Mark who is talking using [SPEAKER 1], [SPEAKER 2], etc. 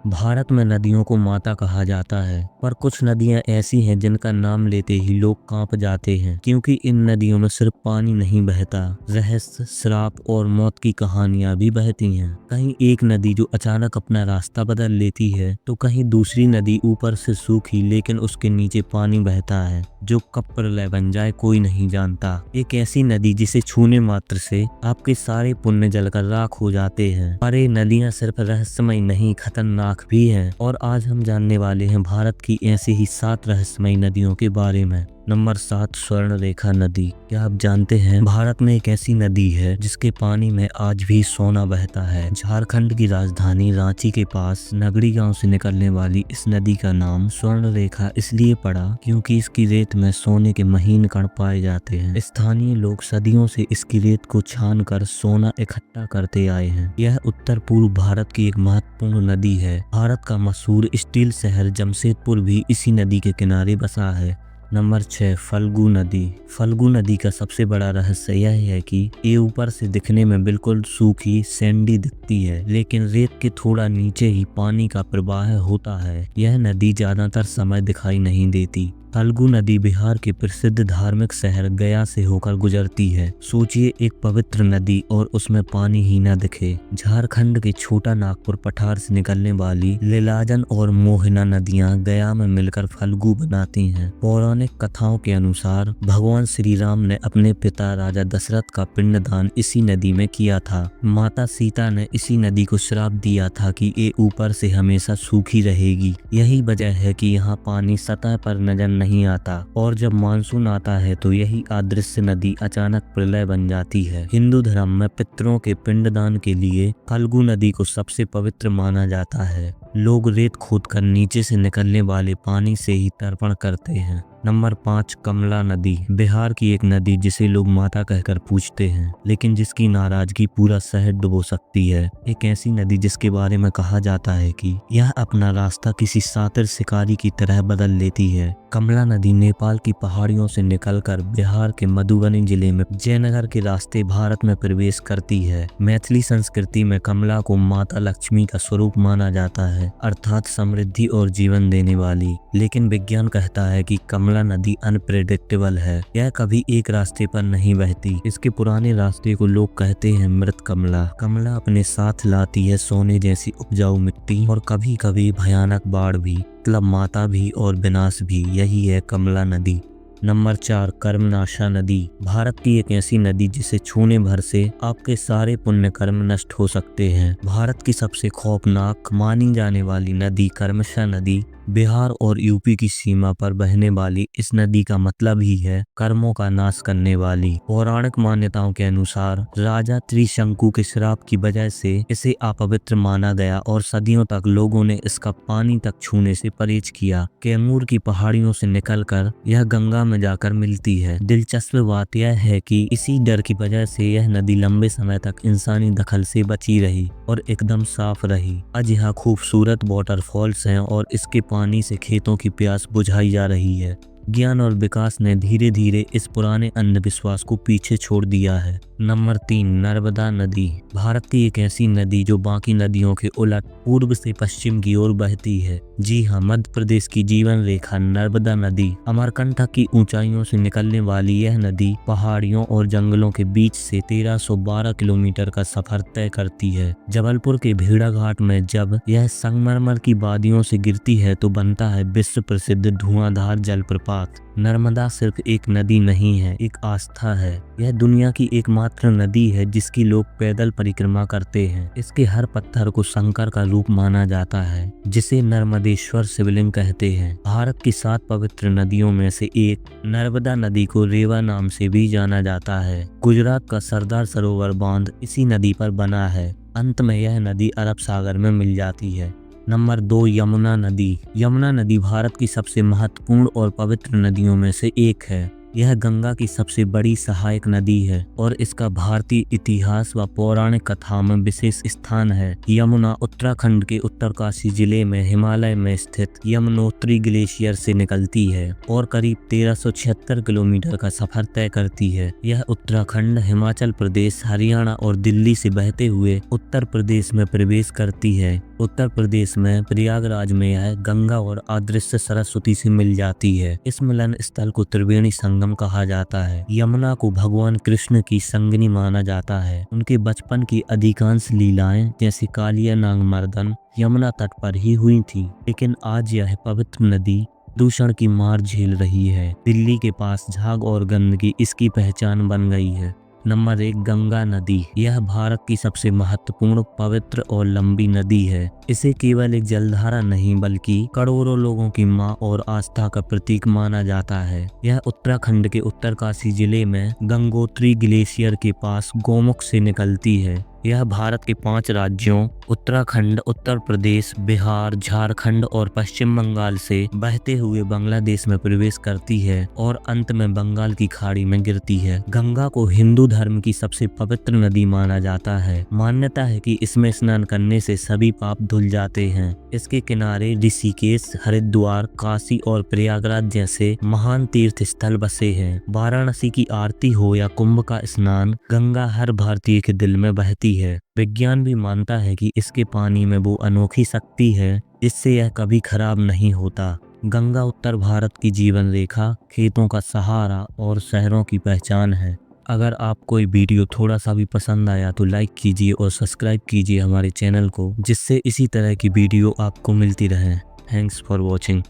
[SPEAKER 1] भारत में नदियों को माता कहा जाता है, पर कुछ नदियां ऐसी हैं जिनका नाम लेते ही लोग कांप जाते हैं, क्योंकि इन नदियों में सिर्फ पानी नहीं बहता, रहस्य, श्राप और मौत की कहानियां भी बहती हैं। कहीं एक नदी जो अचानक अपना रास्ता बदल लेती है, तो कहीं दूसरी नदी ऊपर से सूखी लेकिन उसके नीचे पानी बहता है, जो कब प्रलय बन जाए कोई नहीं जानता। एक ऐसी नदी जिसे छूने मात्र से आपके सारे पुण्य जलकर राख हो जाते हैं। पर ये नदियां सिर्फ रहस्यमय नहीं, खतरनाक भी है। और आज हम जानने वाले हैं भारत की ऐसी ही 7 रहस्यमयी नदियों के बारे में। नंबर 7, स्वर्ण रेखा नदी। क्या आप जानते हैं भारत में एक ऐसी नदी है जिसके पानी में आज भी सोना बहता है। झारखंड की राजधानी रांची के पास नगड़ी गांव से निकलने वाली इस नदी का नाम स्वर्ण रेखा इसलिए पड़ा क्योंकि इसकी रेत में सोने के महीन कण पाए जाते हैं। स्थानीय लोग सदियों से इसकी रेत को छान कर सोना इकट्ठा करते आए हैं। यह उत्तर पूर्व भारत की एक महत्वपूर्ण नदी है। भारत का मशहूर स्टील शहर जमशेदपुर भी इसी नदी के किनारे बसा है। नंबर 6, फल्गु नदी। फल्गु नदी का सबसे बड़ा रहस्य यह है कि ये ऊपर से दिखने में बिल्कुल सूखी सैंडी दिखती है, लेकिन रेत के थोड़ा नीचे ही पानी का प्रवाह होता है। यह नदी ज्यादातर समय दिखाई नहीं देती। फल्गु नदी बिहार के प्रसिद्ध धार्मिक शहर गया से होकर गुजरती है। सोचिए, एक पवित्र नदी और उसमें पानी ही न दिखे। झारखंड के छोटा नागपुर पठार से निकलने वाली लीलाजन और मोहना नदियां गया में मिलकर फल्गु बनाती हैं। पौराणिक कथाओं के अनुसार भगवान श्री राम ने अपने पिता राजा दशरथ का पिंडदान इसी नदी में किया था। माता सीता ने इसी नदी को श्राप दिया था कि ये ऊपर से हमेशा सूखी रहेगी। यही वजह है कि यहाँ पानी सतह पर नजर नहीं आता, और जब मानसून आता है तो यही अदृश्य नदी अचानक प्रलय बन जाती है। हिंदू धर्म में पितरों के पिंडदान के लिए फल्गु नदी को सबसे पवित्र माना जाता है। लोग रेत खोदकर नीचे से निकलने वाले पानी से ही तर्पण करते हैं। नंबर 5, कमला नदी। बिहार की एक नदी जिसे लोग माता कहकर पूजते हैं, लेकिन जिसकी नाराजगी पूरा शहर डुबो सकती है। एक ऐसी नदी जिसके बारे में कहा जाता है कि यह अपना रास्ता किसी शातिर शिकारी की तरह बदल लेती है। कमला नदी नेपाल की पहाड़ियों से निकलकर बिहार के मधुबनी जिले में जयनगर के रास्ते भारत में प्रवेश करती है। मैथिली संस्कृति में कमला को माता लक्ष्मी का स्वरूप माना जाता है, अर्थात समृद्धि और जीवन देने वाली। लेकिन विज्ञान कहता है कि कमला नदी अनप्रेडिक्टेबल है। यह कभी एक रास्ते पर नहीं बहती। इसके पुराने रास्ते को लोग कहते हैं मृत कमला। कमला अपने साथ लाती है सोने जैसी उपजाऊ मिट्टी और कभी कभी भयानक बाढ़ भी, मतलब माता भी और विनाश भी। यही है कमला नदी। नंबर 4, कर्मनाशा नदी। भारत की एक ऐसी नदी जिसे छूने भर से आपके सारे पुण्य कर्म नष्ट हो सकते हैं। भारत की सबसे खौफनाक मानी जाने वाली नदी कर्मशा नदी बिहार और यूपी की सीमा पर बहने वाली इस नदी का मतलब ही है कर्मों का नाश करने वाली। पौराणिक मान्यताओं के अनुसार राजा त्रिशंकु के श्राप की वजह से इसे अपवित्र माना गया और सदियों तक लोगों ने इसका पानी तक छूने से परहेज किया। कैमूर की पहाड़ियों से निकलकर यह गंगा में जाकर मिलती है। दिलचस्प बात यह है कि इसी डर की वजह से यह नदी लंबे समय तक इंसानी दखल से बची रही और एकदम साफ रही। आज यहाँ खूबसूरत वाटरफॉल्स हैं और इसके पानी से खेतों की प्यास बुझाई जा रही है। ज्ञान और विकास ने धीरे धीरे इस पुराने अंधविश्वास को पीछे छोड़ दिया है। नंबर 3, नर्मदा नदी। भारत की एक ऐसी नदी जो बाकी नदियों के उलट पूर्व से पश्चिम की ओर बहती है। जी हाँ, मध्य प्रदेश की जीवन रेखा नर्मदा नदी। अमरकंटक की ऊंचाइयों से निकलने वाली यह नदी पहाड़ियों और जंगलों के बीच से 1312 किलोमीटर का सफर तय करती है। जबलपुर के भेड़ाघाट में जब यह संगमरमर की वादियों से गिरती है तो बनता है विश्व प्रसिद्ध धुआंधार जलप्रपात। नर्मदा सिर्फ एक नदी नहीं है, एक आस्था है। यह दुनिया की एकमात्र नदी है जिसकी लोग पैदल परिक्रमा करते हैं। इसके हर पत्थर को शंकर का रूप माना जाता है, जिसे नर्मदेश्वर शिवलिंग कहते हैं। भारत की 7 पवित्र नदियों में से एक नर्मदा नदी को रेवा नाम से भी जाना जाता है। गुजरात का सरदार सरोवर बांध इसी नदी पर बना है। अंत में यह नदी अरब सागर में मिल जाती है। नंबर 2, यमुना नदी। यमुना नदी भारत की सबसे महत्वपूर्ण और पवित्र नदियों में से एक है। यह गंगा की सबसे बड़ी सहायक नदी है और इसका भारतीय इतिहास व पौराणिक कथा में विशेष स्थान है। यमुना उत्तराखंड के उत्तरकाशी जिले में हिमालय में स्थित यमुनोत्री ग्लेशियर से निकलती है और करीब 1376 किलोमीटर का सफर तय करती है। यह उत्तराखंड, हिमाचल प्रदेश, हरियाणा और दिल्ली से बहते हुए उत्तर प्रदेश में प्रवेश करती है। उत्तर प्रदेश में प्रयागराज में यह गंगा और अदृश्य सरस्वती से मिल जाती है। इस मिलन स्थल को त्रिवेणी संगम कहा जाता है। यमुना को भगवान कृष्ण की संगिनी माना जाता है। उनके बचपन की अधिकांश लीलाएं जैसे कालिया नागमर्दन यमुना तट पर ही हुई थी, लेकिन आज यह पवित्र नदी दूषण की मार झेल रही है। दिल्ली के पास झाग और गंदगी इसकी पहचान बन गई है। नंबर 1, गंगा नदी। यह भारत की सबसे महत्वपूर्ण, पवित्र और लंबी नदी है। इसे केवल एक जलधारा नहीं बल्कि करोड़ों लोगों की मां और आस्था का प्रतीक माना जाता है। यह उत्तराखंड के उत्तरकाशी जिले में गंगोत्री ग्लेशियर के पास गौमुख से निकलती है। यह भारत के 5 राज्यों उत्तराखंड, उत्तर प्रदेश, बिहार, झारखंड और पश्चिम बंगाल से बहते हुए बांग्लादेश में प्रवेश करती है और अंत में बंगाल की खाड़ी में गिरती है। गंगा को हिंदू धर्म की सबसे पवित्र नदी माना जाता है। मान्यता है कि इसमें स्नान करने से सभी पाप धुल जाते हैं। इसके किनारे ऋषिकेश, हरिद्वार, काशी और प्रयागराज जैसे महान तीर्थ स्थल बसे हैं। वाराणसी की आरती हो या कुंभ का स्नान, गंगा हर भारतीय के दिल में बहती है। विज्ञान भी मानता है कि इसके पानी में वो अनोखी शक्ति है जिससे यह कभी खराब नहीं होता। गंगा उत्तर भारत की जीवन रेखा, खेतों का सहारा और शहरों की पहचान है। अगर आपको ये वीडियो थोड़ा सा भी पसंद आया तो लाइक कीजिए और सब्सक्राइब कीजिए हमारे चैनल को, जिससे इसी तरह की वीडियो आपको मिलती रहे। Thanks for watching.